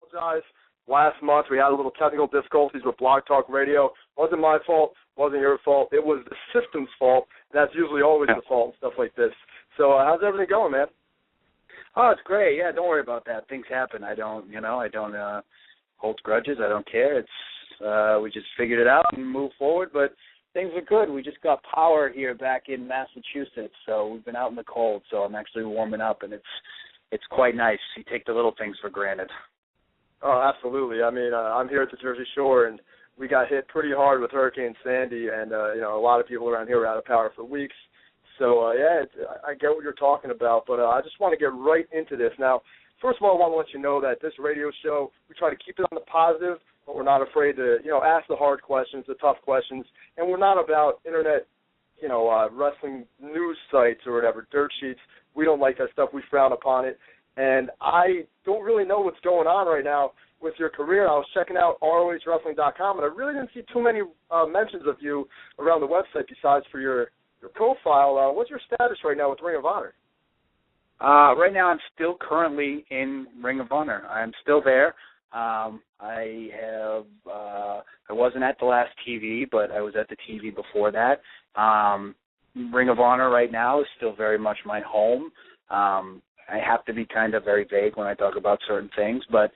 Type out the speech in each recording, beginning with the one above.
apologize. Last month we had a little technical difficulties with Blog Talk Radio. Wasn't my fault. Wasn't your fault. It was the system's fault. That's usually always the fault and stuff like this. So how's everything going, man? Oh, it's great. Yeah, don't worry about that. Things happen. I don't hold grudges. I don't care. It's we just figured it out and moved forward. But things are good. We just got power here back in Massachusetts, so we've been out in the cold. So I'm actually warming up, and it's quite nice. You take the little things for granted. Oh, absolutely. I mean, I'm here at the Jersey Shore, and we got hit pretty hard with Hurricane Sandy, and a lot of people around here were out of power for weeks. So, I get what you're talking about, but I just want to get right into this. Now, first of all, I want to let you know that this radio show, we try to keep it on the positive, but we're not afraid to, ask the hard questions, the tough questions, and we're not about internet, wrestling news sites or whatever, dirt sheets. We don't like that stuff. We frown upon it. And I don't really know what's going on right now with your career. I was checking out ROHWrestling.com, and I really didn't see too many mentions of you around the website besides for your profile. What's your status right now with Ring of Honor? Right now I'm still currently in Ring of Honor. I'm still there. I wasn't at the last TV, but I was at the TV before that. Ring of Honor right now is still very much my home. I have to be kind of very vague when I talk about certain things, but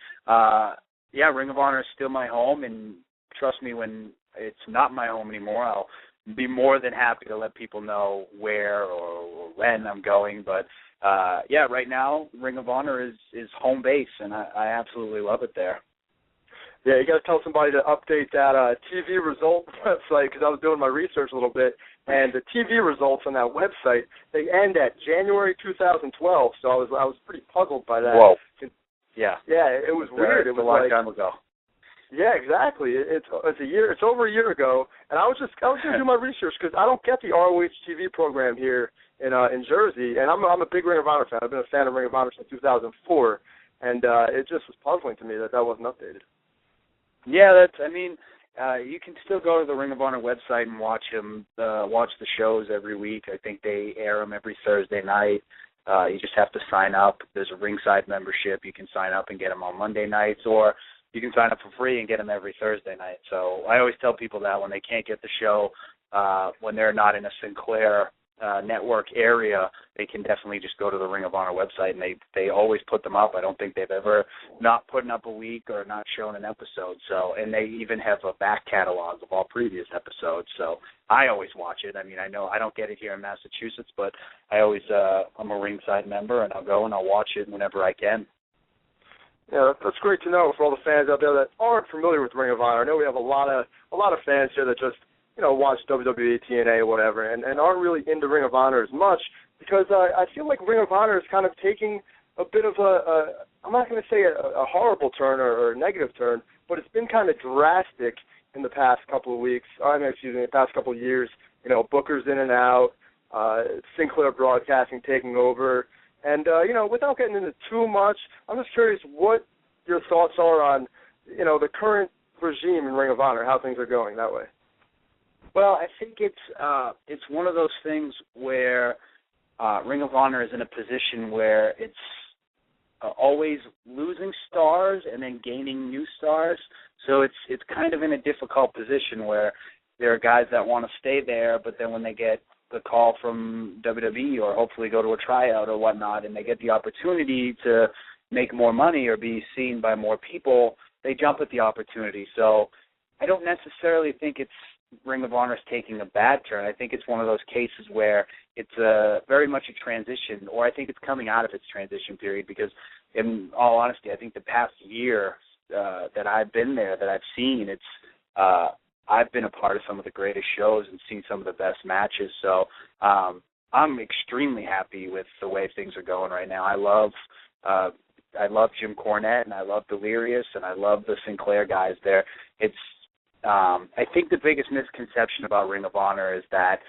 Ring of Honor is still my home, and trust me, when it's not my home anymore, I'll be more than happy to let people know where or when I'm going. But right now, Ring of Honor is home base, and I absolutely love it there. Yeah, you got to tell somebody to update that TV result website, because I was doing my research a little bit, and the TV results on that website, they end at January 2012. So I was pretty puzzled by that. Whoa. Yeah. Yeah, it was weird. It was a long time ago. Yeah, exactly. It's a year. It's over a year ago, and I was going to do my research because I don't get the ROH TV program here in Jersey, and I'm a big Ring of Honor fan. I've been a fan of Ring of Honor since 2004, and it just was puzzling to me that wasn't updated. Yeah, you can still go to the Ring of Honor website and watch the shows every week. I think they air them every Thursday night. You just have to sign up. There's a ringside membership. You can sign up and get them on Monday nights, or you can sign up for free and get them every Thursday night. So I always tell people that when they can't get the show, when they're not in a Sinclair network area, they can definitely just go to the Ring of Honor website, and they always put them up. I don't think they've ever not put up a week or not shown an episode. So, and they even have a back catalog of all previous episodes. So I always watch it. I mean, I know I don't get it here in Massachusetts, but I'm a ringside member, and I'll go and I'll watch it whenever I can. Yeah, that's great to know for all the fans out there that aren't familiar with Ring of Honor. I know we have a lot of fans here that just watch WWE, TNA, whatever, and aren't really into Ring of Honor as much, because I feel like Ring of Honor is kind of taking a bit of I'm not going to say a horrible turn or a negative turn, but it's been kind of drastic in the past couple of weeks, the past couple of years. Booker's in and out, Sinclair Broadcasting taking over, and, without getting into too much, I'm just curious what your thoughts are on, the current regime in Ring of Honor, how things are going that way. Well, I think it's one of those things where Ring of Honor is in a position where it's always losing stars and then gaining new stars. So it's kind of in a difficult position where there are guys that want to stay there, but then when they get the call from WWE or hopefully go to a tryout or whatnot, and they get the opportunity to make more money or be seen by more people, they jump at the opportunity. So I don't necessarily think it's Ring of Honor is taking a bad turn. I think it's one of those cases where it's very much a transition, or I think it's coming out of its transition period, because in all honesty, I think the past year that I've been there, that I've seen, I've been a part of some of the greatest shows and seen some of the best matches. So I'm extremely happy with the way things are going right now. I love Jim Cornette, and I love Delirious, and I love the Sinclair guys there. I think the biggest misconception about Ring of Honor is that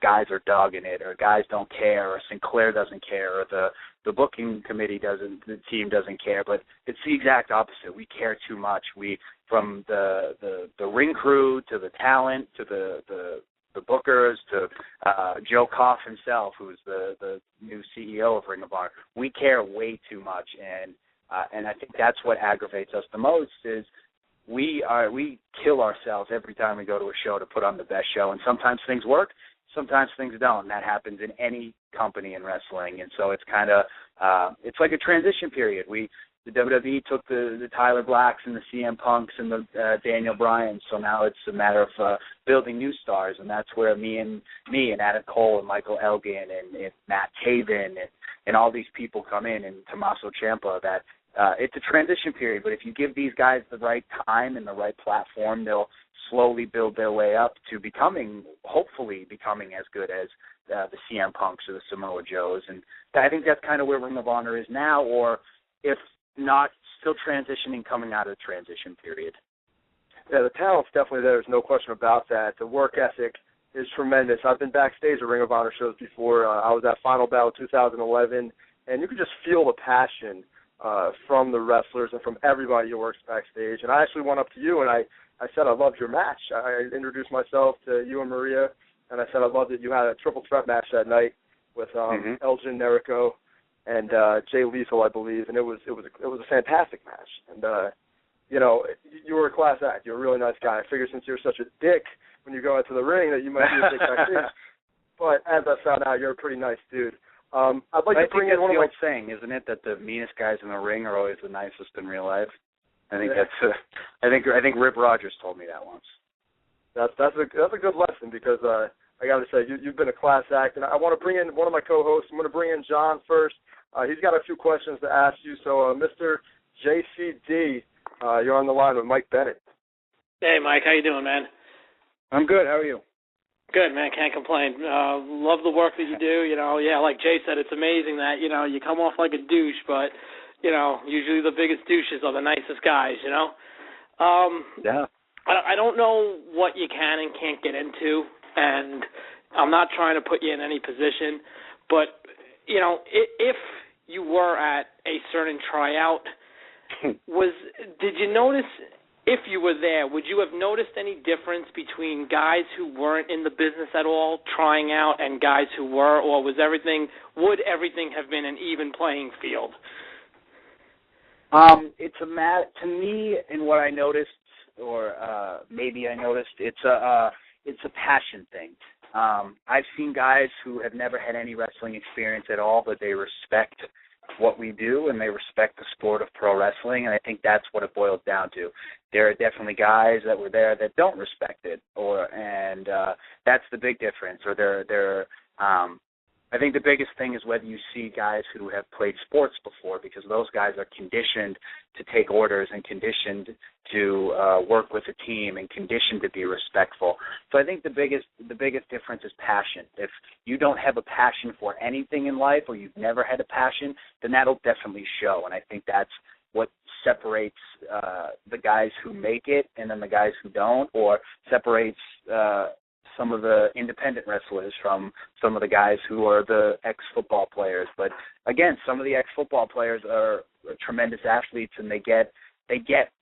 guys are dogging it, or guys don't care, or Sinclair doesn't care, or the booking committee the team doesn't care. But it's the exact opposite. We care too much. We, from the ring crew to the talent to the bookers to Joe Koff himself, who's the new CEO of Ring of Honor. We care way too much, and And I think that's what aggravates us the most is we kill ourselves every time we go to a show to put on the best show. And sometimes things work, sometimes things don't. And that happens in any company in wrestling. And so it's kind of it's like a transition period. The WWE took the Tyler Blacks and the CM Punks and the Daniel Bryans, so now it's a matter of building new stars, and that's where me and Adam Cole and Michael Elgin and Matt Taven and all these people come in, and Tommaso Ciampa. That it's a transition period, but if you give these guys the right time and the right platform, they'll slowly build their way up to hopefully becoming as good as the CM Punks or the Samoa Joes, and I think that's kind of where Ring of Honor is now, or if not, still transitioning, coming out of the transition period. Yeah, the talent's definitely there. There's no question about that. The work ethic is tremendous. I've been backstage at Ring of Honor shows before. I was at Final Battle 2011, and you could just feel the passion from the wrestlers and from everybody who works backstage. And I actually went up to you, and I said I loved your match. I introduced myself to you and Maria, and I said I loved that you had a triple threat match that night with Elgin, Nerico, and Jay Lethal, I believe, and it was a fantastic match. And you were a class act. You're a really nice guy. I figured since you're such a dick when you go into the ring that you might be a dick backstage. But as I found out, you're a pretty nice dude. I'd like to bring in one of my saying, isn't it, that the meanest guys in the ring are always the nicest in real life? I think I think Rip Rogers told me that once. That's a good lesson because I got to say you've been a class act, and I want to bring in one of my co-hosts. I'm going to bring in John first. He's got a few questions to ask you. So, Mr. JCD, you're on the line with Mike Bennett. Hey, Mike. How you doing, man? I'm good. How are you? Good, man. Can't complain. Love the work that you do. Like Jay said, it's amazing that, you come off like a douche, but, usually the biggest douches are the nicest guys, Yeah. I don't know what you can and can't get into, and I'm not trying to put you in any position, but, if you were at a certain tryout, did you notice, if you were there, would you have noticed any difference between guys who weren't in the business at all trying out and guys who were, or would everything have been an even playing field? It's to me, and what I noticed, or maybe I noticed, it's a passion thing. I've seen guys who have never had any wrestling experience at all, but they respect what we do and they respect the sport of pro wrestling, and I think that's what it boils down to. There are definitely guys that were there that don't respect it, and that's the big difference. Or I think the biggest thing is whether you see guys who have played sports before, because those guys are conditioned to take orders and conditioned to work with a team and conditioned to be respectful. So I think the biggest difference is passion. If you don't have a passion for anything in life, or you've never had a passion, then that'll definitely show. And I think that's what separates the guys who make it and then the guys who don't, or separates some of the independent wrestlers from some of the guys who are the ex-football players. But again, some of the ex-football players are tremendous athletes, and they get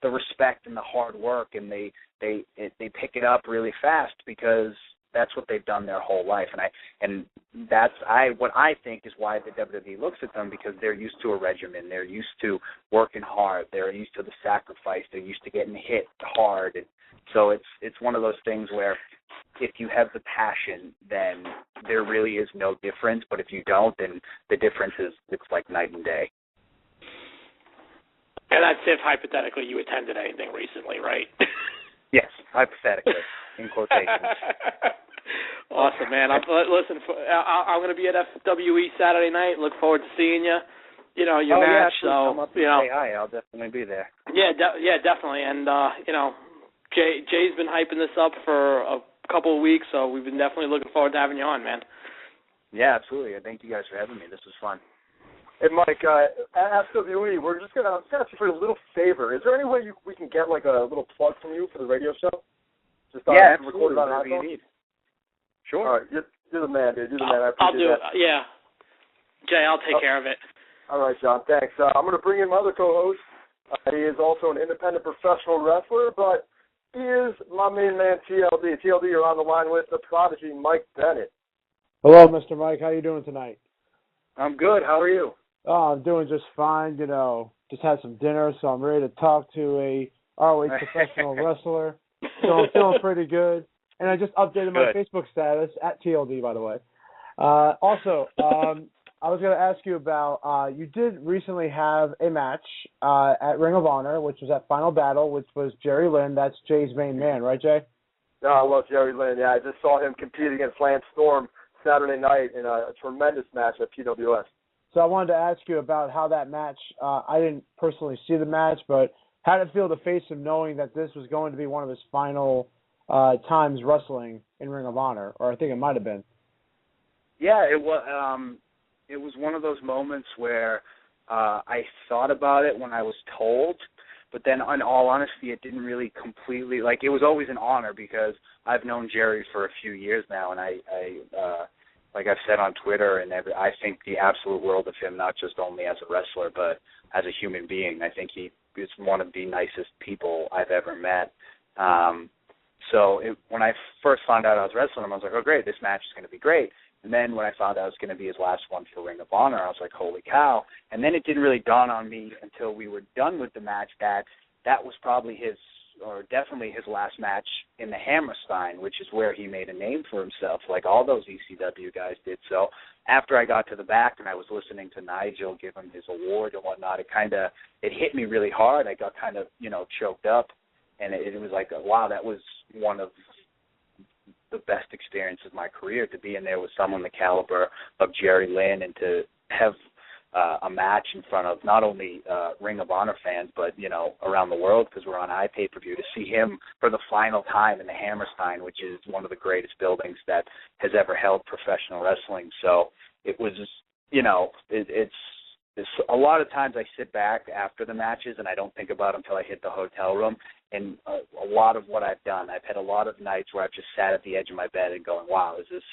the respect and the hard work, and they pick it up really fast because that's what they've done their whole life. And that's what I think is why the WWE looks at them, because they're used to a regimen, they're used to working hard, they're used to the sacrifice, they're used to getting hit hard. And so it's one of those things where if you have the passion, then there really is no difference. But if you don't, then the difference it's like night and day. And that's if, hypothetically, you attended anything recently, right? Yes, hypothetically, in quotations. Awesome, man. Listen, I'm going to be at FWE Saturday night. Look forward to seeing you. Your match. Yeah, so come up and say hi. I'll definitely be there. Yeah, definitely. And Jay's been hyping this up for a couple of weeks, so we've been definitely looking forward to having you on, man. Yeah, absolutely. Thank you guys for having me. This was fun. Hey, Mike, at FWE, we're just going to ask you for a little favor. Is there any way we can get, like, a little plug from you for the radio show? Just yeah, record it on whatever you need. Sure. All right, you're the man, dude. You're the man. I appreciate I'll do that. it. Yeah. Jay, I'll take care of it. All right, John, thanks. I'm going to bring in my other co-host. He is also an independent professional wrestler, but he is my main man, TLD. TLD, you're on the line with the Prodigy, Mike Bennett. Hello, Mr. Mike. How you doing tonight? I'm good. How are you? Oh, I'm doing just fine. You know, just had some dinner, so I'm ready to talk to a ROH professional wrestler. So I'm feeling pretty good. And I just updated my Facebook status at TLD, by the way. Also, I was going to ask you about, you did recently have a match at Ring of Honor, which was at Final Battle, which was Jerry Lynn. That's Jay's main man, right, Jay? No, I love Jerry Lynn. Yeah, I just saw him compete against Lance Storm Saturday night in a tremendous match at PWS. So I wanted to ask you about how that match, I didn't personally see the match, but how did it feel to face him knowing that this was going to be one of his final times wrestling in Ring of Honor, or I think it might have been? Yeah, it was one of those moments where I thought about it when I was told, but then in all honesty, it didn't really completely, like, it was always an honor because I've known Jerry for a few years now, and I like I've said on Twitter, and I think the absolute world of him, not just only as a wrestler, but as a human being. I think he is one of the nicest people I've ever met. So when I first found out I was wrestling him, I was like, oh, great, this match is going to be great. And then when I found out it was going to be his last one for Ring of Honor, I was like, holy cow. And then it didn't really dawn on me until we were done with the match that was probably definitely his last match in the Hammerstein, which is where he made a name for himself, like all those ECW guys did. So after I got to the back and I was listening to Nigel give him his award and whatnot, it hit me really hard. I got kind of, choked up, and it was like, wow, that was one of the best experiences of my career, to be in there with someone the caliber of Jerry Lynn and to have a match in front of not only Ring of Honor fans, but, around the world, because we're on iPay-per-view, to see him for the final time in the Hammerstein, which is one of the greatest buildings that has ever held professional wrestling. So it was, it's a lot of times I sit back after the matches and I don't think about them until I hit the hotel room. And a lot of what I've done, I've had a lot of nights where I've just sat at the edge of my bed and going, wow, is this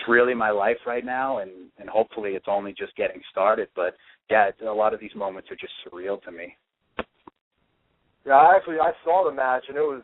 really my life right now? And hopefully it's only just getting started. But, yeah, a lot of these moments are just surreal to me. Yeah, I saw the match, and it was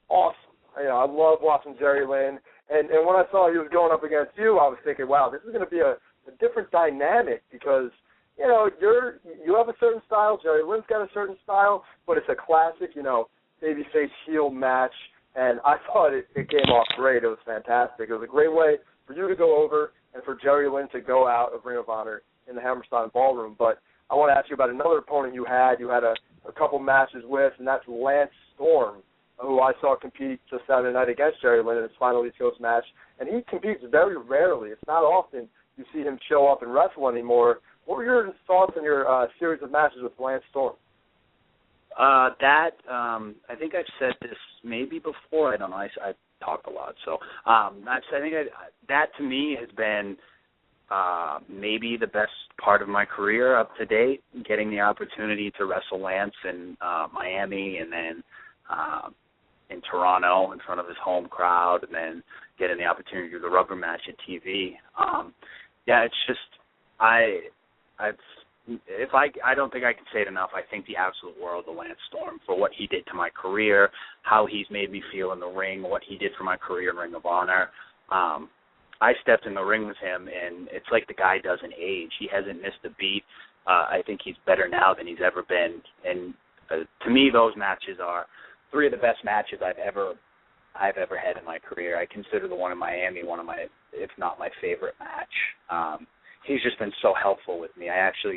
awesome. I love watching Jerry Lynn. And when I saw he was going up against you, I was thinking, wow, this is going to be a different dynamic because, you have a certain style. Jerry Lynn's got a certain style, but it's a classic, babyface heel match. And I thought it came off great. It was fantastic. It was a great way for you to go over and for Jerry Lynn to go out of Ring of Honor in the Hammerstein Ballroom. But I want to ask you about another opponent you had. You had a couple matches with, and that's Lance Storm, who I saw compete just Saturday night against Jerry Lynn in his final East Coast match. And he competes very rarely. It's not often you see him show up and wrestle anymore. What were your thoughts on your series of matches with Lance Storm? I think I've said this maybe before. I don't know. I talk a lot. So I think that to me has been maybe the best part of my career up to date, getting the opportunity to wrestle Lance in Miami and then in Toronto in front of his home crowd, and then getting the opportunity to do the rubber match at TV. It's just I don't think I can say it enough. I think the absolute world of Lance Storm for what he did to my career, how he's made me feel in the ring, what he did for my career in Ring of Honor. I stepped in the ring with him, and it's like the guy doesn't age. He hasn't missed a beat. I think he's better now than he's ever been. And to me, those matches are three of the best matches I've ever had in my career. I consider the one in Miami one of my, if not my favorite match. He's just been so helpful with me.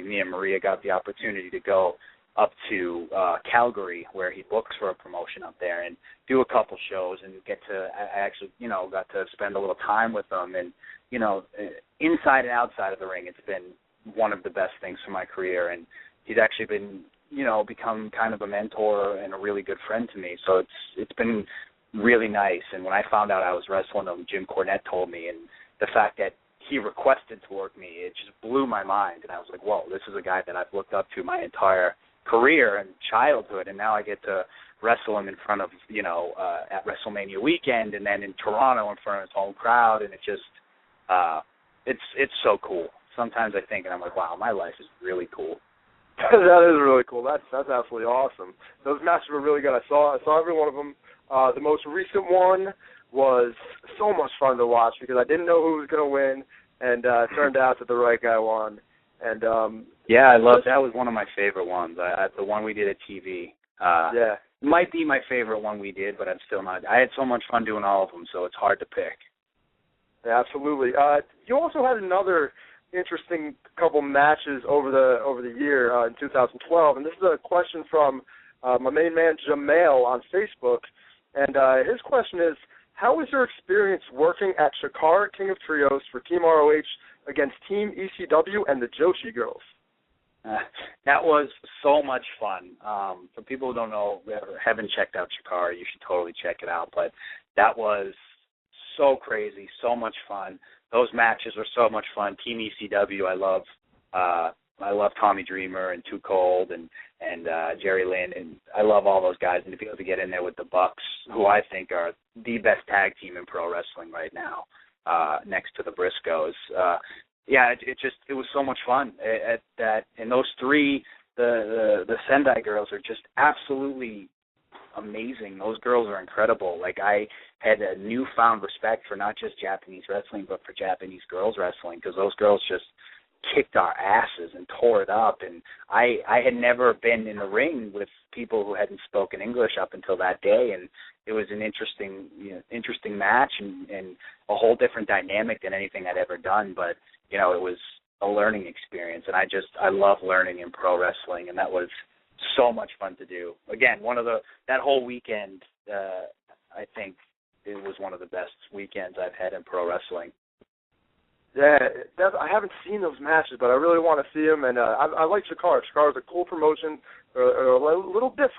Me and Maria got the opportunity to go up to Calgary, where he books for a promotion up there, and do a couple shows and got to spend a little time with him. And, inside and outside of the ring, it's been one of the best things for my career. And he's actually been, become kind of a mentor and a really good friend to me. So it's been really nice. And when I found out I was wrestling him, Jim Cornette told me, and the fact that he requested to work me, it just blew my mind. And I was like, whoa, this is a guy that I've looked up to my entire career and childhood, and now I get to wrestle him in front of, at WrestleMania weekend, and then in Toronto in front of his home crowd, and it just, it's so cool. Sometimes I think, and I'm like, wow, my life is really cool. That is really cool. That's absolutely awesome. Those matches were really good. I saw every one of them. The most recent one was so much fun to watch because I didn't know who was going to win, and it turned out that the right guy won. And Yeah, I love that. Was one of my favorite ones. The one we did at TV. Yeah. Might be my favorite one we did, but I'm still not. I had so much fun doing all of them, so it's hard to pick. Yeah, absolutely. You also had another interesting couple matches over the year in 2012, and this is a question from my main man Jamail on Facebook, and his question is, how was your experience working at Shakara King of Trios for Team ROH against Team ECW and the Joshi Girls? That was so much fun. For people who don't know, haven't checked out Shakara, you should totally check it out. But that was so crazy, so much fun. Those matches were so much fun. Team ECW, I love Tommy Dreamer and Too Cold and Jerry Lynn, and I love all those guys. And to be able to get in there with the Bucks, who I think are the best tag team in pro wrestling right now, next to the Briscoes. It was so much fun. And those three, the Sendai girls are just absolutely amazing. Those girls are incredible. Like, I had a newfound respect for not just Japanese wrestling, but for Japanese girls wrestling, because those girls just kicked our asses and tore it up. And I had never been in the ring with people who hadn't spoken English up until that day, and it was an interesting match and a whole different dynamic than anything I'd ever done. But it was a learning experience, and I love learning in pro wrestling, and that was so much fun to do. Again, that whole weekend, I think it was one of the best weekends I've had in pro wrestling. Yeah, I haven't seen those matches, but I really want to see them, and I like Shakara. Shakara's a cool promotion. They're a little bit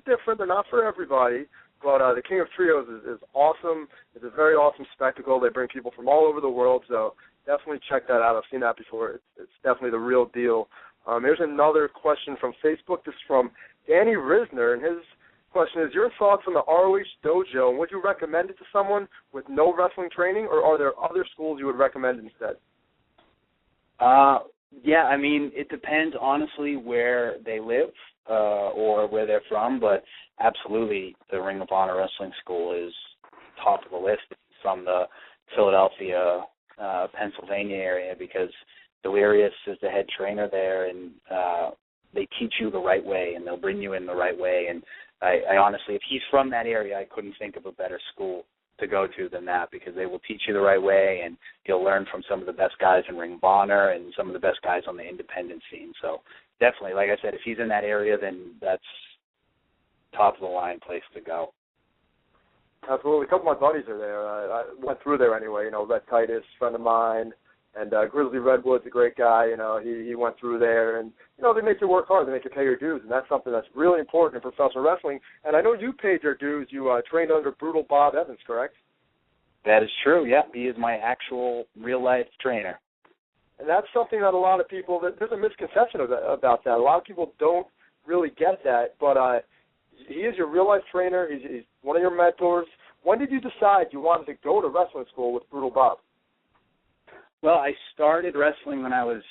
different. They're not for everybody, but the King of Trios is awesome. It's a very awesome spectacle. They bring people from all over the world, so definitely check that out. I've seen that before. It's definitely the real deal. Here's another question from Facebook. This is from Danny Risner, and his question is, your thoughts on the ROH dojo, and would you recommend it to someone with no wrestling training, or are there other schools you would recommend instead? Yeah, I mean, it depends, honestly, where they live or where they're from, but absolutely the Ring of Honor Wrestling School is top of the list from the Philadelphia, Pennsylvania area, because Delirious is the head trainer there, and they teach you the right way, and they'll bring you in the right way. And I honestly, if he's from that area, I couldn't think of a better school to go to than that, because they will teach you the right way, and you'll learn from some of the best guys in Ring of Honor and some of the best guys on the independent scene. So definitely, like I said, if he's in that area, then that's top of the line place to go. Absolutely. A couple of my buddies are there. I went through there anyway. Red Titus, friend of mine, and Grizzly Redwood's a great guy. He went through there, and they make you work hard. They make you pay your dues, and that's something that's really important in professional wrestling. And I know you paid your dues. You trained under Brutal Bob Evans, correct? That is true. Yeah, he is my actual real life trainer. And that's something that a lot of people, there's a misconception about that. A lot of people don't really get that, but he is your real life trainer. He's one of your mentors. When did you decide you wanted to go to wrestling school with Brutal Bob? Well, I started wrestling when I was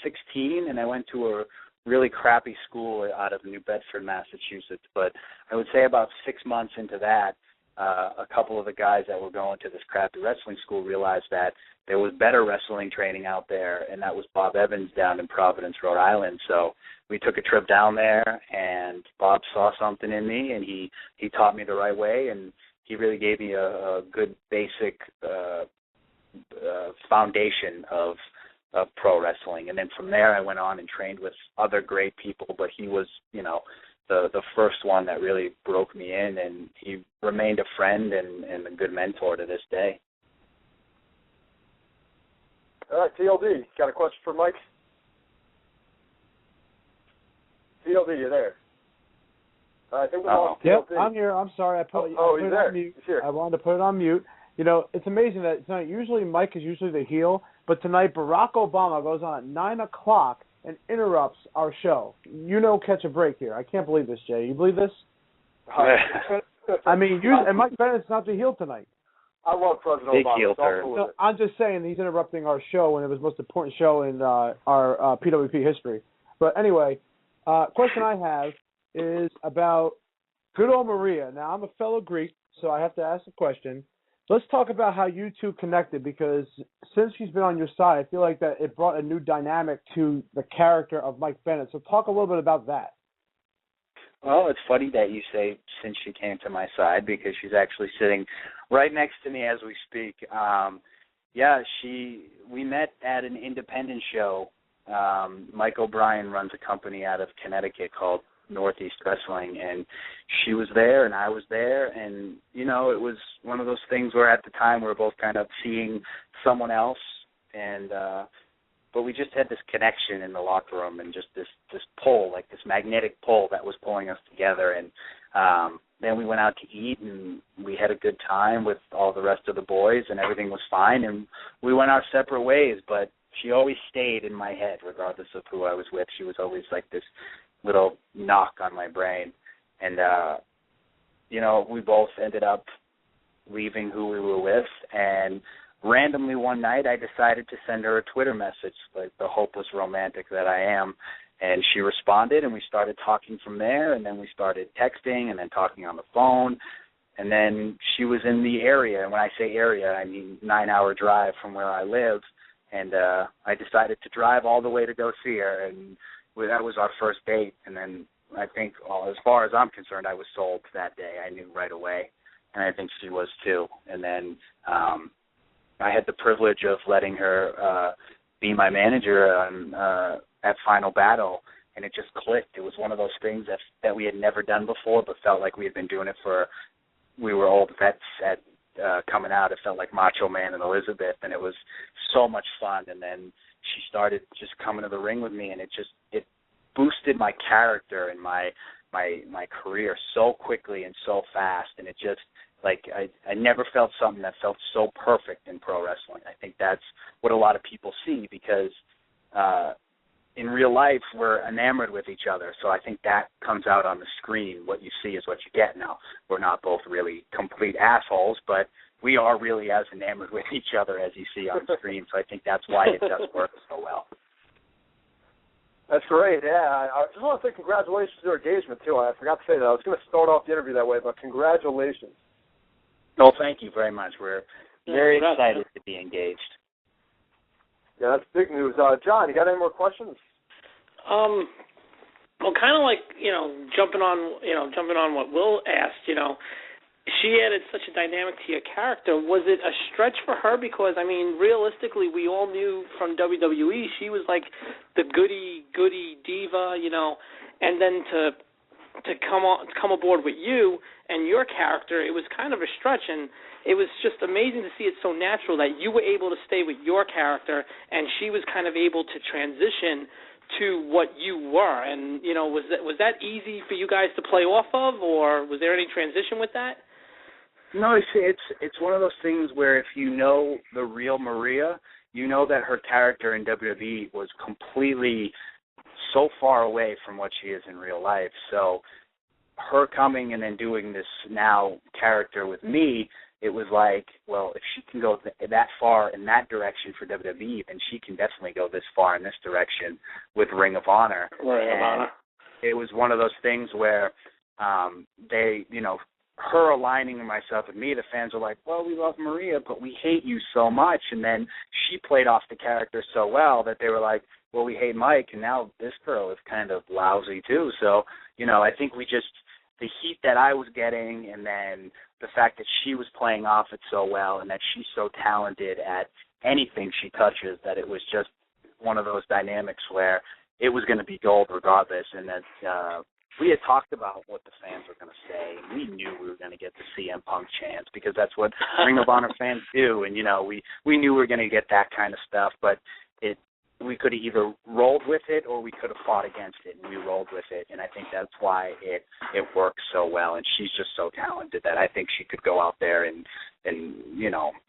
16, and I went to a really crappy school out of New Bedford, Massachusetts. But I would say about 6 months into that, a couple of the guys that were going to this crappy wrestling school realized that there was better wrestling training out there, and that was Bob Evans down in Providence, Rhode Island. So we took a trip down there, and Bob saw something in me, and he taught me the right way, and he really gave me a good basic foundation of pro wrestling. And then from there I went on and trained with other great people, but he was, the first one that really broke me in, and he remained a friend and a good mentor to this day. All right, TLD, got a question for Mike? TLD, you there? I think we lost TLD. Yep, I'm here. I'm sorry. I put it there. on mute. He's here. I wanted to put it on mute. It's amazing that tonight, usually Mike is usually the heel, but tonight Barack Obama goes on at 9 o'clock and interrupts our show. Catch a break here. I can't believe this, Jay. You believe this? I mean, and Mike Bennett's not the heel tonight. I love President Big Obama. Heel turn. No, I'm just saying he's interrupting our show when it was the most important show in our PWP history. But anyway, question I have is about good old Maria. Now, I'm a fellow Greek, so I have to ask a question. Let's talk about how you two connected, because since she's been on your side, I feel like that it brought a new dynamic to the character of Mike Bennett. So talk a little bit about that. Well, it's funny that you say since she came to my side, because she's actually sitting right next to me as we speak. We met at an independent show. Mike O'Brien runs a company out of Connecticut called Northeast Wrestling, and she was there and I was there, and it was one of those things where at the time we were both kind of seeing someone else, and but we just had this connection in the locker room, and just this pull, like this magnetic pull that was pulling us together. And then we went out to eat, and we had a good time with all the rest of the boys, and everything was fine, and we went our separate ways. But she always stayed in my head regardless of who I was with. She was always like this little knock on my brain. And we both ended up leaving who we were with, and randomly one night I decided to send her a Twitter message, like the hopeless romantic that I am, and she responded, and we started talking from there, and then we started texting and then talking on the phone, and then she was in the area, and when I say area, I mean 9-hour drive from where I live, and I decided to drive all the way to go see her, and that was our first date. And then I think, as far as I'm concerned, I was sold that day. I knew right away, and I think she was too. And then I had the privilege of letting her be my manager at Final Battle, and it just clicked. It was one of those things that we had never done before, but felt like we had been doing it we were old vets at coming out. It felt like Macho Man and Elizabeth, and it was so much fun. And then she started just coming to the ring with me, and it boosted my character and my career so quickly and so fast, and it just, like, I never felt something that felt so perfect in pro wrestling. I think that's what a lot of people see, because in real life we're enamored with each other, so I think that comes out on the screen. What you see is what you get. Now, we're not both really complete assholes, but we are really as enamored with each other as you see on screen, so I think that's why it does work so well. That's great, yeah. I just want to say congratulations to your engagement, too. I forgot to say that. I was going to start off the interview that way, but congratulations. Oh, thank you very much. We're very excited to be engaged. Yeah, that's big news. John, you got any more questions? Well, kind of like, jumping on what Will asked, she added such a dynamic to your character. Was it a stretch for her? Because, realistically, we all knew from WWE she was like the goody diva, and then to come aboard with you and your character, it was kind of a stretch, and it was just amazing to see it so natural that you were able to stay with your character, and she was kind of able to transition to what you were. And, was that easy for you guys to play off of, or was there any transition with that? No, it's one of those things where if you know the real Maria, you know that her character in WWE was completely so far away from what she is in real life. So her coming and then doing this now character with me, it was like, well, if she can go that far in that direction for WWE, then she can definitely go this far in this direction with Ring of Honor. It was one of those things where her aligning myself with me, the fans were like, well, we love Maria, but we hate you so much. And then she played off the character so well that they were like, well, we hate Mike, and now this girl is kind of lousy too. So, I think the heat that I was getting, and then the fact that she was playing off it so well, and that she's so talented at anything she touches, that it was just one of those dynamics where it was going to be gold regardless, and that we had talked about what the fans were going to say, and we knew we were going to get the CM Punk chants, because that's what Ring of Honor fans do, and, we knew we were going to get that kind of stuff, but we could have either rolled with it or we could have fought against it, and we rolled with it, and I think that's why it works so well, and she's just so talented that I think she could go out there and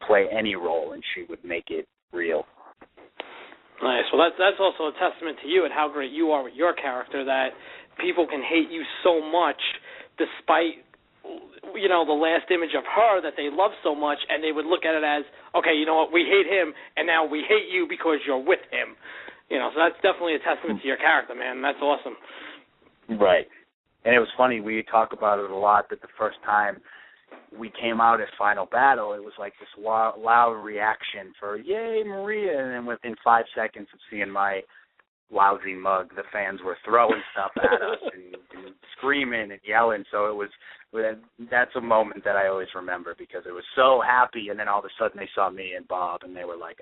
play any role, and she would make it real. Nice. Well, that's also a testament to you and how great you are with your character, that people can hate you so much despite, the last image of her that they love so much, and they would look at it as, okay, you know what, we hate him, and now we hate you because you're with him. So that's definitely a testament to your character, man. That's awesome. Right. And it was funny, we talk about it a lot, that the first time we came out at Final Battle, it was like this loud reaction for, yay, Maria, and then within 5 seconds of seeing my lousy mug, the fans were throwing stuff at us and screaming and yelling, so that's a moment that I always remember because it was so happy, and then all of a sudden they saw me and Bob, and they were like,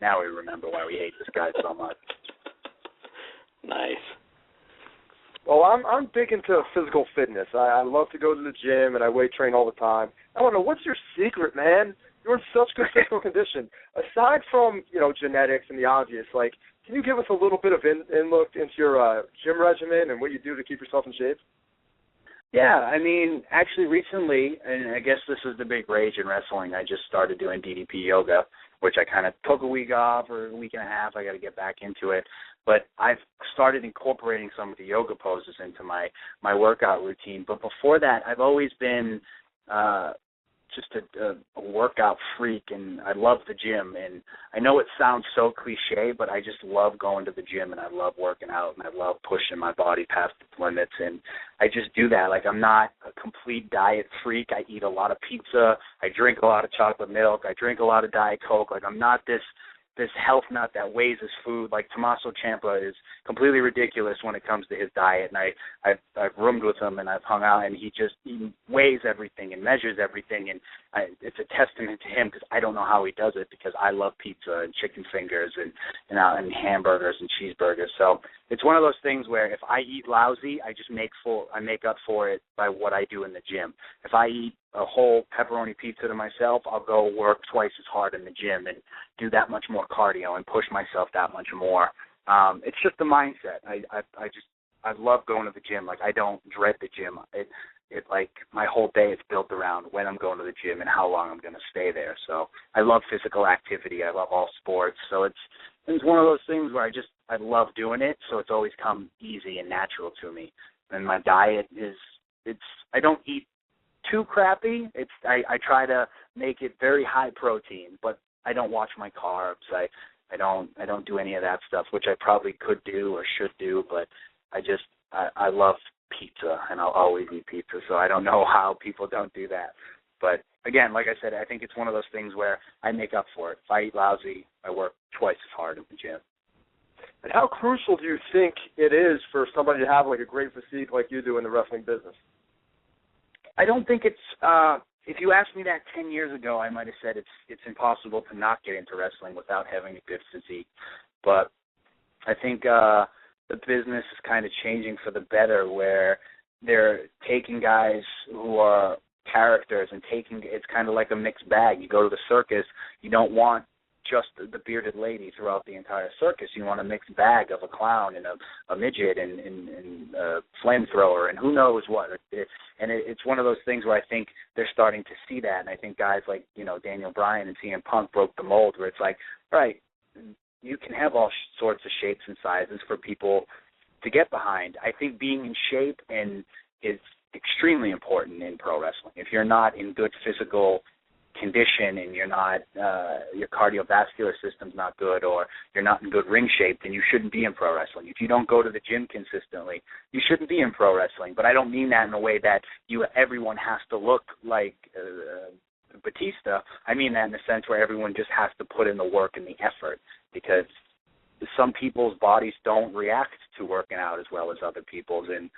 now we remember why we hate this guy so much. Nice. Well, I'm big into physical fitness. I love to go to the gym, and I weight train all the time. I want to know, what's your secret, man? You're in such good physical condition. Aside from, genetics and the obvious, can you give us a little bit of in-look into your gym regimen and what you do to keep yourself in shape? Yeah, I mean, actually recently, and I guess this is the big rage in wrestling, I just started doing DDP yoga, which I kind of took a week off or a week and a half. I got to get back into it. But I've started incorporating some of the yoga poses into my workout routine. But before that, I've always been just a workout freak, and I love the gym. And I know it sounds so cliche, but I just love going to the gym, and I love working out, and I love pushing my body past its limits. And I just do that. I'm not a complete diet freak. I eat a lot of pizza. I drink a lot of chocolate milk. I drink a lot of Diet Coke. I'm not this health nut that weighs his food. Tommaso Ciampa is completely ridiculous when it comes to his diet, and I've roomed with him and I've hung out, and he weighs everything and measures everything, and it's a testament to him because I don't know how he does it because I love pizza and chicken fingers and hamburgers and cheeseburgers. So it's one of those things where if I eat lousy, I make up for it by what I do in the gym. If I eat a whole pepperoni pizza to myself, I'll go work twice as hard in the gym and do that much more cardio and push myself that much more. It's just the mindset. I love going to the gym. I don't dread the gym. My whole day is built around when I'm going to the gym and how long I'm going to stay there. So I love physical activity. I love all sports. So it's one of those things where I love doing it. So it's always come easy and natural to me. And my diet I don't eat too crappy. I try to make it very high protein, but I don't watch my carbs. I don't do any of that stuff, which I probably could do or should do, but I love pizza, and I'll always eat pizza, so I don't know how people don't do that. But again, like I said, I think it's one of those things where I make up for it. If I eat lousy, I work twice as hard in the gym. And how crucial do you think it is for somebody to have a great physique like you do in the wrestling business? I don't think it's if you asked me that 10 years ago, I might have said it's impossible to not get into wrestling without having a good physique. But I think the business is kind of changing for the better, where they're taking guys who are characters and it's kind of like a mixed bag. You go to the circus, you don't want just the bearded lady throughout the entire circus. You want a mixed bag of a clown and a midget and a flamethrower and who knows what. It's one of those things where I think they're starting to see that, and I think guys like Daniel Bryan and CM Punk broke the mold, where it's like, all right, you can have all sorts of shapes and sizes for people to get behind. I think being in shape is extremely important in pro wrestling. If you're not in good physical condition and you're not your cardiovascular system's not good, or you're not in good ring shape, then you shouldn't be in pro wrestling. If you don't go to the gym consistently, you shouldn't be in pro wrestling. But I don't mean that in a way that everyone has to look like Batista. I mean that in the sense where everyone just has to put in the work and the effort, because some people's bodies don't react to working out as well as other people's, and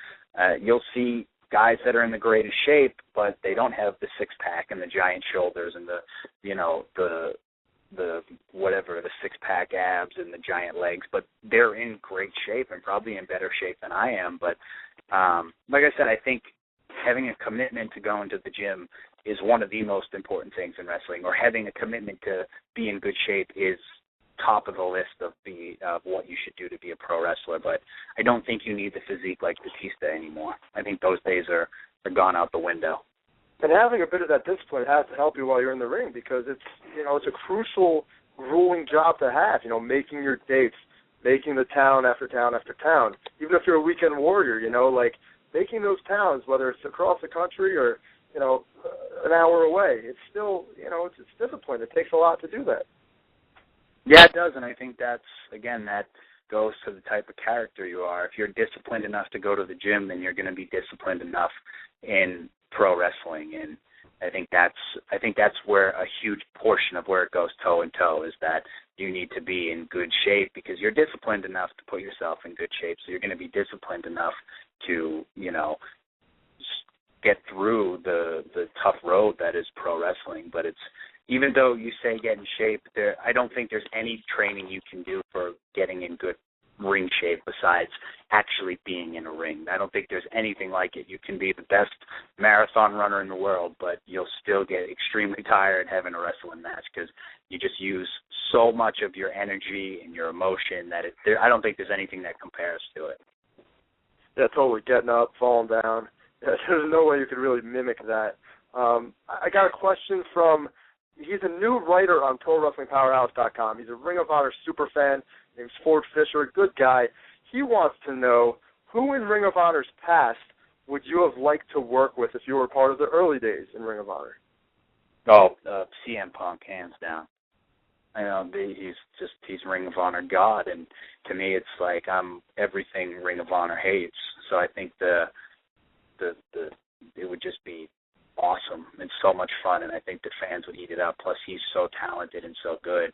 you'll see guys that are in the greatest shape, but they don't have the six-pack and the giant shoulders and the six-pack abs and the giant legs, but they're in great shape and probably in better shape than I am. But like I said, I think having a commitment to going to the gym is one of the most important things in wrestling, or having a commitment to be in good shape is top of the list of what you should do to be a pro wrestler. But I don't think you need the physique like Batista anymore. I think those days are gone out the window. And having a bit of that discipline has to help you while you're in the ring, because it's a crucial, grueling job to have. Making your dates, making the town after town after town. Even if you're a weekend warrior, making those towns, whether it's across the country or an hour away, it's still it's discipline. It takes a lot to do that. Yeah, it does, and I think that goes to the type of character you are. If you're disciplined enough to go to the gym, then you're going to be disciplined enough in pro wrestling. And I think that's where a huge portion of where it goes toe and toe is that you need to be in good shape because you're disciplined enough to put yourself in good shape. So you're going to be disciplined enough to, get through the tough road that is pro wrestling. But it's, even though you say get in shape, I don't think there's any training you can do for getting in good ring shape besides actually being in a ring. I don't think there's anything like it. You can be the best marathon runner in the world, but you'll still get extremely tired having a wrestling match because you just use so much of your energy and your emotion that I don't think there's anything that compares to it. Yeah, totally. Getting up, falling down. Yeah, there's no way you could really mimic that. I got a question from, he's a new writer on ProWrestlingPowerhouse.com. He's a Ring of Honor super fan. Name's Ford Fisher, a good guy. He wants to know, who in Ring of Honor's past would you have liked to work with if you were part of the early days in Ring of Honor? Oh, CM Punk, hands down. I know he's Ring of Honor God, and to me it's like I'm everything Ring of Honor hates. So I think it would just be awesome and so much fun, and I think the fans would eat it up. Plus, he's so talented and so good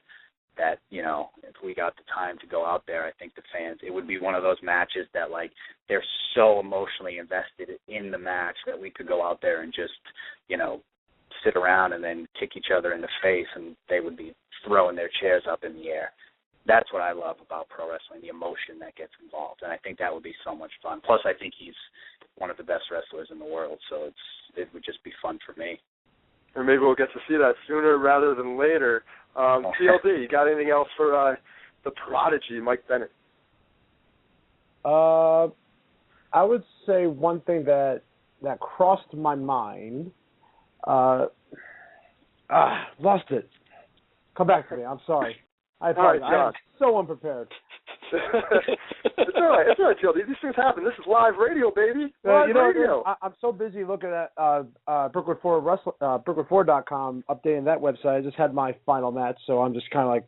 that, if we got the time to go out there, I think the fans, it would be one of those matches that, like, they're so emotionally invested in the match that we could go out there and just, sit around and then kick each other in the face, and they would be throwing their chairs up in the air. That's what I love about pro wrestling, the emotion that gets involved, and I think that would be so much fun. Plus, I think he's one of the best wrestlers in the world, so it would just be fun for me. And maybe we'll get to see that sooner rather than later. TLD, you got anything else for the Prodigy, Mike Bennett? I would say one thing that crossed my mind. Lost it. Come back to me. I'm sorry. I apologize. I am so unprepared. It's all right. It's all right, TLD. These things happen. This is live radio, baby. Live radio. I'm so busy looking at Brookwood4.com, updating that website. I just had my final match, so I'm just kind of like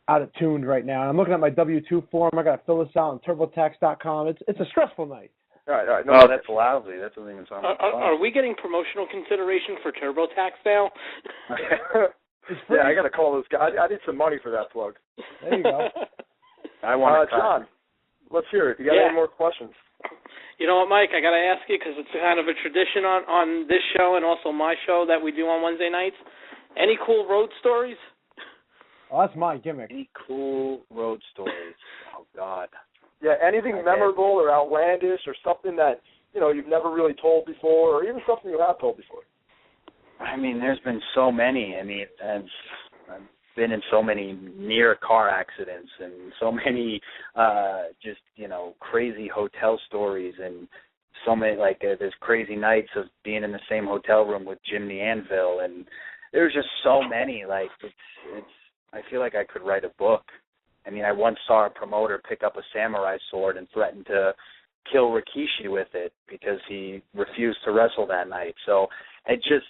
out of tune right now. And I'm looking at my W-2 form. I got to fill this out on TurboTax.com. It's a stressful night. All right. No, that's lousy. That doesn't even sound like fun. Are we getting promotional consideration for TurboTax now? Yeah, I got to call those guys. I need some money for that plug. There you go. I want John, let's hear it. You got any more questions? You know what, Mike? I got to ask you because it's kind of a tradition on this show and also my show that we do on Wednesday nights. Any cool road stories? Oh, that's my gimmick. Any cool road stories? Oh, God. Yeah, anything memorable or outlandish or something that, you've never really told before, or even something you have told before? I mean, there's been so many. I mean, I've been in so many near car accidents and so many just, crazy hotel stories and so many, there's crazy nights of being in the same hotel room with Jim the Anvil, and there's just so many. I feel like I could write a book. I mean, I once saw a promoter pick up a samurai sword and threaten to kill Rikishi with it because he refused to wrestle that night. So it just,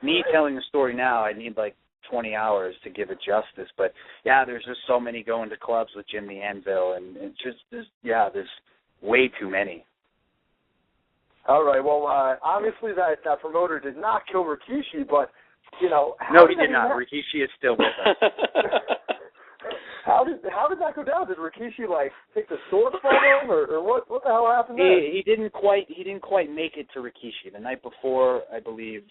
me telling the story now, I need 20 hours to give it justice. But, yeah, there's just so many going to clubs with Jim the Anvil, and it's just, there's way too many. All right, well, obviously that promoter did not kill Rikishi, but, No, he did not. Rikishi is still with us. How did that go down? Did Rikishi take the sword from him, or what the hell happened there? He didn't quite make it to Rikishi. The night before, I believe,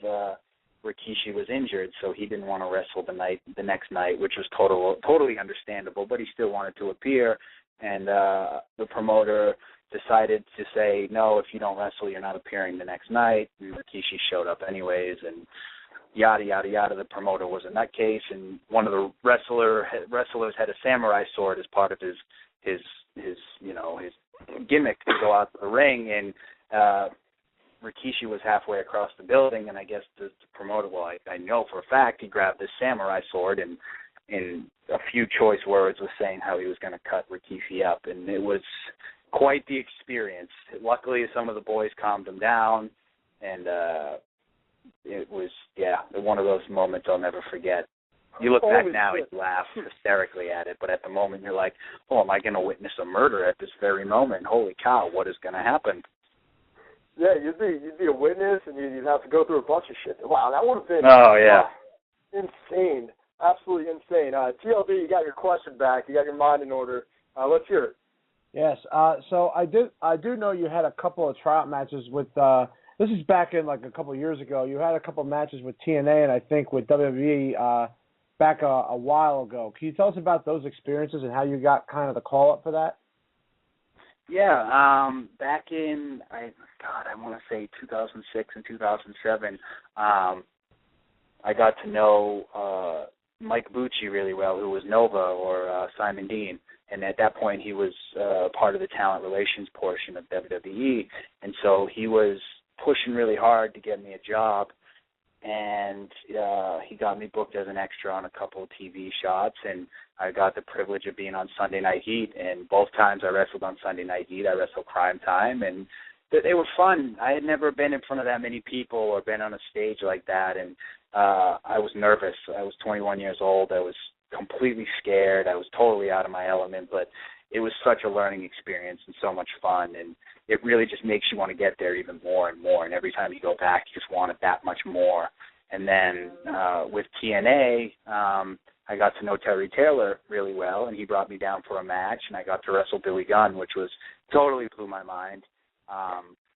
Rikishi was injured, so he didn't want to wrestle the next night, which was totally understandable. But he still wanted to appear, and the promoter decided to say, no, if you don't wrestle, you're not appearing the next night. And Rikishi showed up anyways, and yada, yada, yada. The promoter was in that case, and one of the wrestlers had a samurai sword as part of his gimmick to go out to the ring, and Rikishi was halfway across the building, and I guess the promoter, I know for a fact, he grabbed this samurai sword and in a few choice words was saying how he was going to cut Rikishi up, and it was quite the experience. Luckily, some of the boys calmed him down, and it was, one of those moments I'll never forget. You look back now and you laugh hysterically at it, but at the moment you're like, oh, am I going to witness a murder at this very moment? Holy cow, what is going to happen? Yeah, you'd be a witness, and you'd have to go through a bunch of shit. Wow, that would have been insane, absolutely insane. TLD, you got your question back. You got your mind in order. Let's hear it. Yes. So I do know you had a couple of tryout matches with. This is back in like a couple of years ago. You had a couple of matches with TNA and I think with WWE back a while ago. Can you tell us about those experiences and how you got kind of the call up for that? Yeah, back in I want to say 2006 and 2007, I got to know Mike Bucci really well, who was Nova or Simon Dean, and at that point he was part of the talent relations portion of WWE, and so he was pushing really hard to get me a job, and he got me booked as an extra on a couple of TV shots, and I got the privilege of being on Sunday Night Heat, and both times I wrestled on Sunday Night Heat, I wrestled Crime Time, and they were fun. I had never been in front of that many people or been on a stage like that, and I was nervous. I was 21 years old. I was completely scared. I was totally out of my element, but it was such a learning experience and so much fun, and it really just makes you want to get there even more and more, and every time you go back, you just want it that much more. And then with TNA, I got to know Terry Taylor really well, and he brought me down for a match, and I got to wrestle Billy Gunn, which was totally blew my mind.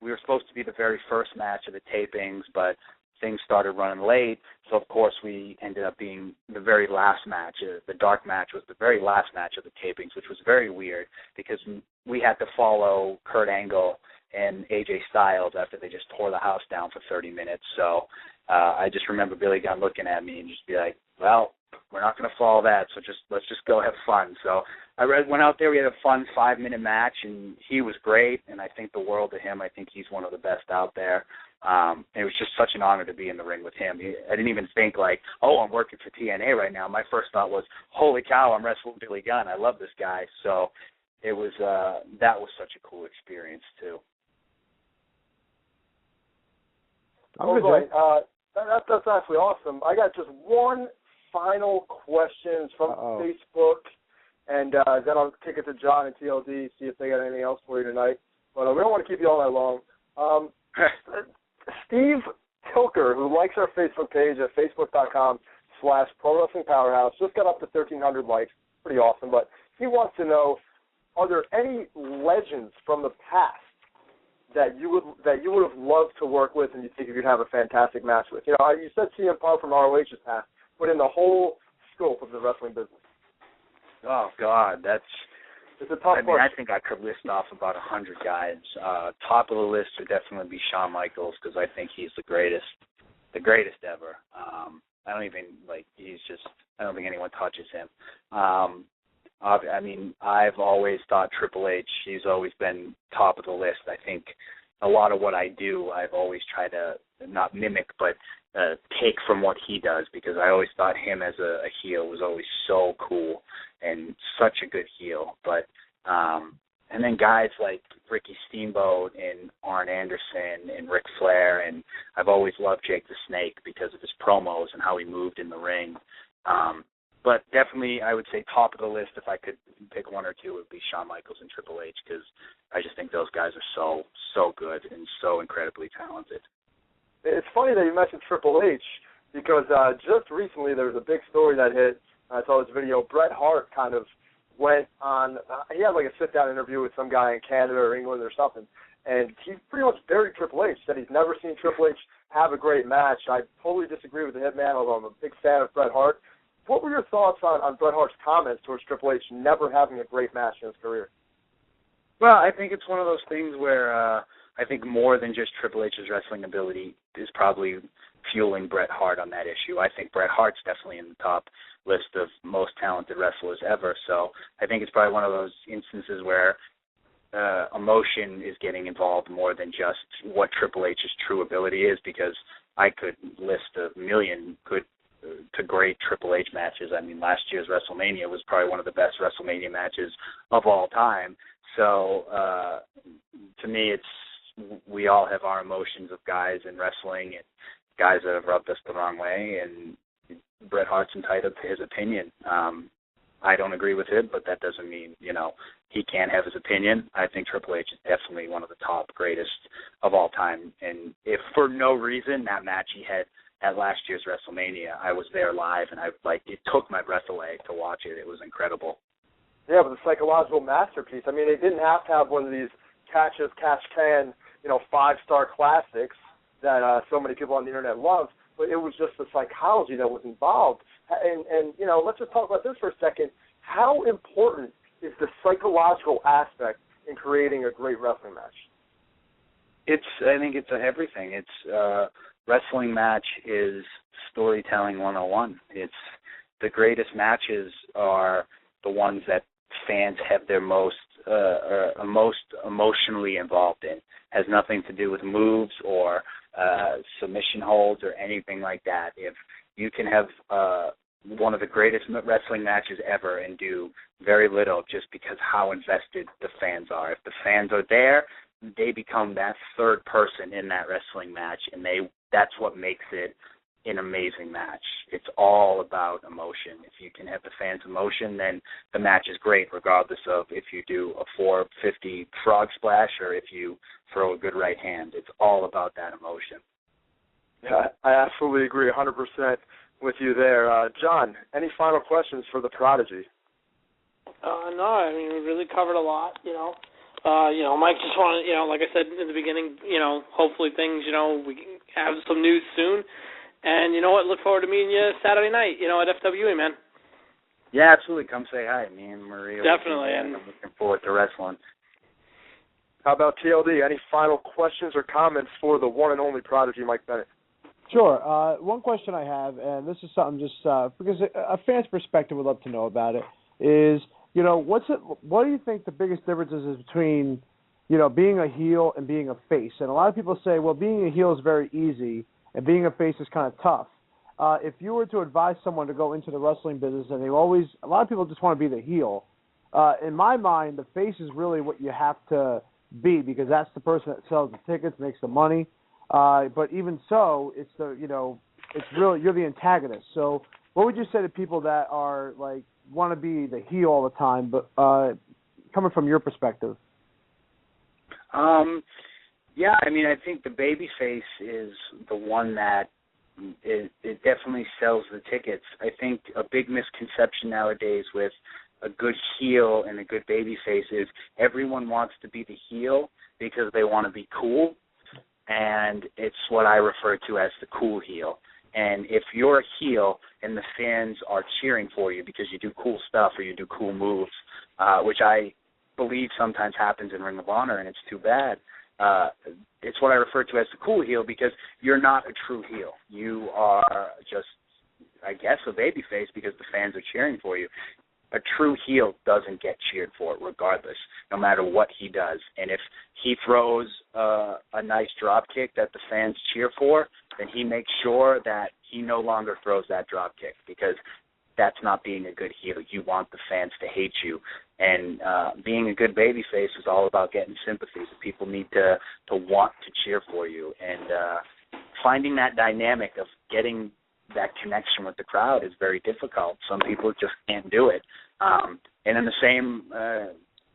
We were supposed to be the very first match of the tapings, but things started running late, so of course we ended up being the very last match. The dark match was the very last match of the tapings, which was very weird because we had to follow Kurt Angle and AJ Styles after they just tore the house down for 30 minutes. So I just remember Billy Gunn looking at me and just be like, well, we're not going to follow that, so let's just go have fun. So I went out there, we had a fun 5-minute match, and he was great, and I think the world of him. I think he's one of the best out there. It was just such an honor to be in the ring with him. I didn't even think like, oh, I'm working for TNA right now. My first thought was, holy cow, I'm wrestling Billy Gunn. I love this guy. So it was that was such a cool experience too. That's actually awesome. I got just one final question from Facebook, and then I'll kick it to John and TLD, see if they got anything else for you tonight. But we don't want to keep you all night long. Steve Tilker, who likes our Facebook page at facebook.com/Pro Wrestling Powerhouse, just got up to 1,300 likes. Pretty awesome. But he wants to know, are there any legends from the past that you would have loved to work with and you think you could have a fantastic match with? You know, you said CM Punk from ROH's past, but in the whole scope of the wrestling business. Oh, God, it's a tough question. I think I could list off about 100 guys. Top of the list would definitely be Shawn Michaels because I think he's the greatest ever. I don't think anyone touches him. I've always thought Triple H, he's always been top of the list. I think a lot of what I do, I've always tried to not mimic, but take from what he does because I always thought him as a heel was always so cool and such a good heel. But and then guys like Ricky Steamboat and Arn Anderson and Ric Flair, and I've always loved Jake the Snake because of his promos and how he moved in the ring. But definitely, I would say top of the list, if I could pick one or two, would be Shawn Michaels and Triple H because I just think those guys are so good and so incredibly talented. It's funny that you mentioned Triple H because just recently there was a big story that hit. I saw this video. Bret Hart kind of went on, he had like a sit-down interview with some guy in Canada or England or something, and he pretty much buried Triple H, said he's never seen Triple H have a great match. I totally disagree with the Hitman, although I'm a big fan of Bret Hart. What were your thoughts on Bret Hart's comments towards Triple H never having a great match in his career? Well, I think it's one of those things where I think more than just Triple H's wrestling ability is probably fueling Bret Hart on that issue. I think Bret Hart's definitely in the top list of most talented wrestlers ever. So I think it's probably one of those instances where emotion is getting involved more than just what Triple H's true ability is, because I could list a million good to great Triple H matches. I mean, last year's WrestleMania was probably one of the best WrestleMania matches of all time. So to me, we all have our emotions of guys in wrestling and guys that have rubbed us the wrong way, and Bret Hart's entitled to his opinion. I don't agree with it, but that doesn't mean, he can't have his opinion. I think Triple H is definitely one of the top greatest of all time. And if for no reason that match he had at last year's WrestleMania, I was there live, and it took my breath away to watch it. It was incredible. Yeah, it was a psychological masterpiece. I mean, they didn't have to have one of these cash can, 5-star classics that so many people on the internet love, but it was just the psychology that was involved. And let's just talk about this for a second. How important is the psychological aspect in creating a great wrestling match? I think it's everything. It's wrestling match is storytelling 101. It's the greatest matches are the ones that fans have their most emotionally involved in. Has nothing to do with moves or submission holds or anything like that. If you can have one of the greatest wrestling matches ever and do very little just because how invested the fans are. If the fans are there, they become that third person in that wrestling match, and that's what makes it an amazing match. It's all about emotion. If you can have the fans' emotion, then the match is great, regardless of if you do a 450 frog splash or if you throw a good right hand. It's all about that emotion. Yeah, I absolutely agree 100% with you there. John, any final questions for the Prodigy? No, I mean, we really covered a lot, Mike just wanted, like I said in the beginning, hopefully things, we can have some news soon. And you know what? Look forward to meeting you Saturday night, at FWA, man. Yeah, absolutely. Come say hi. Me and Maria. Definitely. And I'm looking forward to wrestling. How about TLD? Any final questions or comments for the one and only Prodigy, Mike Bennett? Sure. One question I have, and this is something just because a fan's perspective would love to know about it, is, what do you think the biggest differences is between, being a heel and being a face? And a lot of people say, well, being a heel is very easy, and being a face is kind of tough. If you were to advise someone to go into the wrestling business, and a lot of people just want to be the heel, in my mind, the face is really what you have to be, because that's the person that sells the tickets, makes the money. But even so, it's it's really, you're the antagonist. So what would you say to people that are want to be the heel all the time, but coming from your perspective? Yeah, I mean, I think the baby face is the one that it definitely sells the tickets. I think a big misconception nowadays with a good heel and a good baby face is everyone wants to be the heel because they want to be cool, and it's what I refer to as the cool heel. And if you're a heel and the fans are cheering for you because you do cool stuff or you do cool moves, which I believe sometimes happens in Ring of Honor, and it's too bad, it's what I refer to as the cool heel, because you're not a true heel. You are just, I guess, a babyface because the fans are cheering for you. A true heel doesn't get cheered for regardless, no matter what he does. And if he throws a nice drop kick that the fans cheer for, then he makes sure that he no longer throws that drop kick, because that's not being a good heel. You want the fans to hate you. And being a good babyface is all about getting sympathy. The people need to want to cheer for you. And finding that dynamic of getting that connection with the crowd is very difficult. Some people just can't do it. And in the same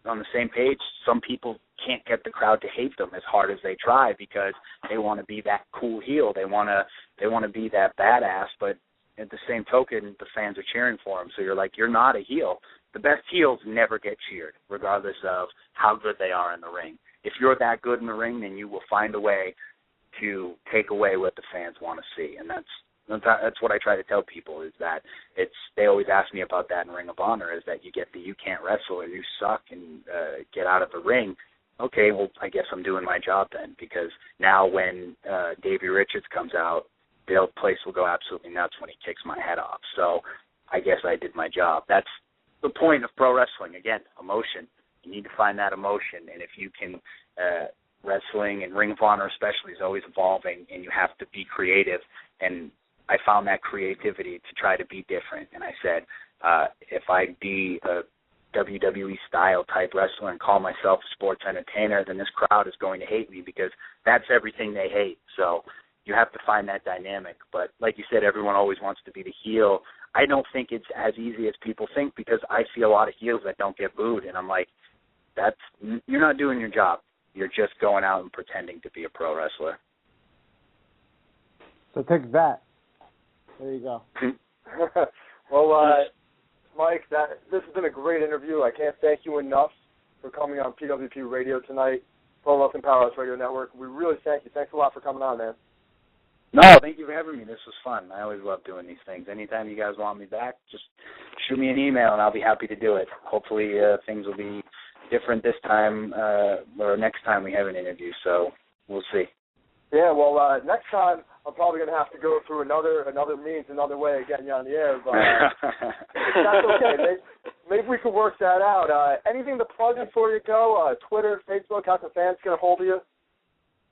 on the same page, some people can't get the crowd to hate them as hard as they try because they want to be that cool heel. They want to be that badass, but at the same token, the fans are cheering for him. So you're like, you're not a heel. The best heels never get cheered, regardless of how good they are in the ring. If you're that good in the ring, then you will find a way to take away what the fans want to see, and that's what I try to tell people, is that they always ask me about that in Ring of Honor, is that you get the you can't wrestle or you suck and get out of the ring. Okay, well, I guess I'm doing my job then, because now when Davey Richards comes out, the place will go absolutely nuts when he kicks my head off. So I guess I did my job. That's the point of pro wrestling. Again, emotion. You need to find that emotion, and if you can, wrestling and Ring of Honor especially is always evolving, and you have to be creative, and I found that creativity to try to be different. And I said, if I be a WWE-style type wrestler and call myself a sports entertainer, then this crowd is going to hate me, because that's everything they hate. So you have to find that dynamic. But like you said, everyone always wants to be the heel. I don't think it's as easy as people think, because I see a lot of heels that don't get booed, and I'm like, you're not doing your job. You're just going out and pretending to be a pro wrestler. So take that. There you go. Well, Mike, this has been a great interview. I can't thank you enough for coming on PWP Radio tonight, Pro Wrestling Powerhouse Radio Network. We really thank you. Thanks a lot for coming on, man. No, thank you for having me. This was fun. I always love doing these things. Anytime you guys want me back, just shoot me an email, and I'll be happy to do it. Hopefully things will be different this time or next time we have an interview, so we'll see. Yeah, well, next time I'm probably going to have to go through another means, another way of getting you on the air, but that's okay. Maybe we could work that out. Anything to plug before you go? Twitter, Facebook, how can fans get a hold of you?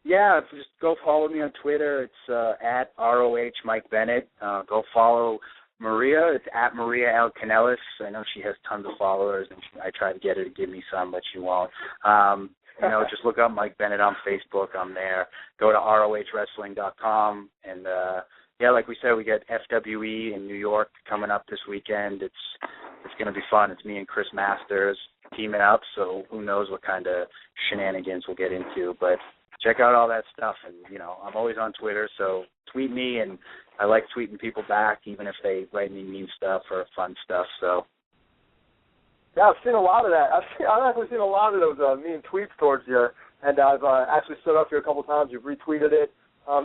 Yeah, just go follow me on Twitter. It's at ROH Mike Bennett. Go follow Maria. It's at Maria Kanellis. I know she has tons of followers, and I try to get her to give me some, but she won't. Just look up Mike Bennett on Facebook. I'm there. Go to ROHWrestling.com. And, like we said, we got FWE in New York coming up this weekend. It's going to be fun. It's me and Chris Masters teaming up, so who knows what kind of shenanigans we'll get into. But check out all that stuff. And, I'm always on Twitter, so tweet me, and I like tweeting people back, even if they write me mean stuff or fun stuff. So. Yeah, I've seen a lot of that. I've actually seen a lot of those mean tweets towards you, and I've actually stood up here a couple of times. You've retweeted it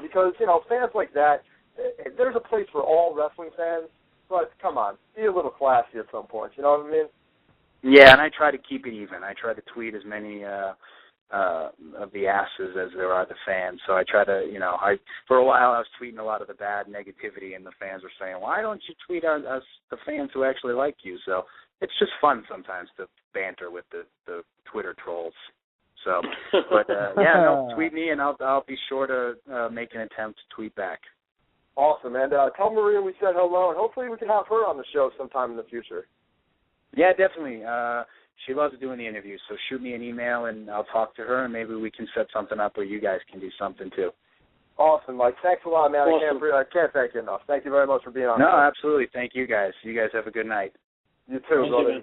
because, fans like that, there's a place for all wrestling fans, but come on, be a little classy at some point, you know what I mean? Yeah, and I try to keep it even. I try to tweet as many of the asses as there are the fans. So I try to, for a while I was tweeting a lot of the bad negativity, and the fans were saying, why don't you tweet us, the fans who actually like you? So it's just fun sometimes to banter with the Twitter trolls. So, but tweet me, and I'll be sure to make an attempt to tweet back. Awesome, and tell Maria we said hello, and hopefully we can have her on the show sometime in the future. Yeah, definitely. She loves doing the interviews, so shoot me an email, and I'll talk to her, and maybe we can set something up where you guys can do something too. Awesome, Mike. Thanks a lot, man. Awesome. I can't thank you enough. Thank you very much for being on. No, absolutely. Thank you guys. You guys have a good night. You too, brother.